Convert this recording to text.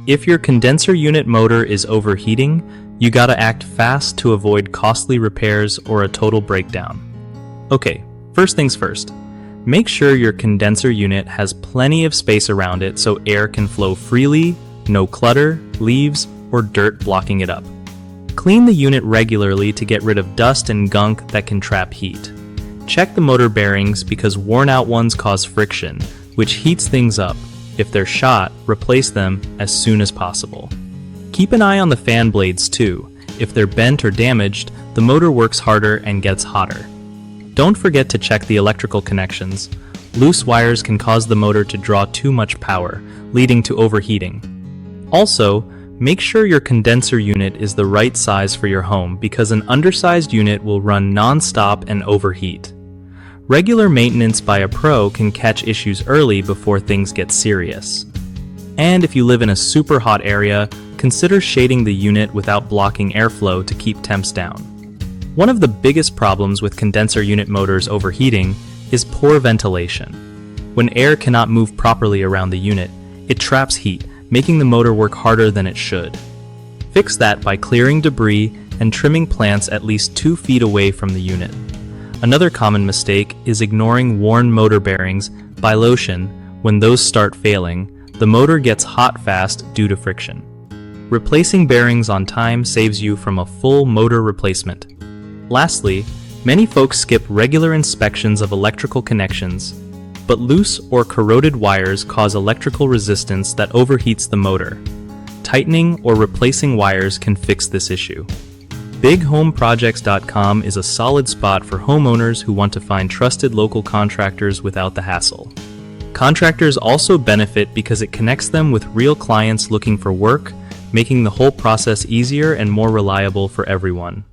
If your condenser unit motor is overheating, you gotta act fast to avoid costly repairs or a total breakdown. Okay, first things first. Make sure your condenser unit has plenty of space around it so air can flow freely, no clutter, leaves, or dirt blocking it up. Clean the unit regularly to get rid of dust and gunk that can trap heat. Check the motor bearings because worn-out ones cause friction, which heats things up. If they're shot, replace them as soon as possible. Keep an eye on the fan blades too. If they're bent or damaged, the motor works harder and gets hotter. Don't forget to check the electrical connections. Loose wires can cause the motor to draw too much power, leading to overheating. Also, make sure your condenser unit is the right size for your home because an undersized unit will run non-stop and overheat. Regular maintenance by a pro can catch issues early before things get serious. And if you live in a super hot area, consider shading the unit without blocking airflow to keep temps down. One of the biggest problems with condenser unit motors overheating is poor ventilation. When air cannot move properly around the unit, it traps heat, making the motor work harder than it should. Fix that by clearing debris and trimming plants at least 2 feet away from the unit. Another common mistake is ignoring worn motor bearings by lotion. When those start failing, the motor gets hot fast due to friction. Replacing bearings on time saves you from a full motor replacement. Lastly, many folks skip regular inspections of electrical connections, but loose or corroded wires cause electrical resistance that overheats the motor. Tightening or replacing wires can fix this issue. BigHomeProjects.com is a solid spot for homeowners who want to find trusted local contractors without the hassle. Contractors also benefit because it connects them with real clients looking for work, making the whole process easier and more reliable for everyone.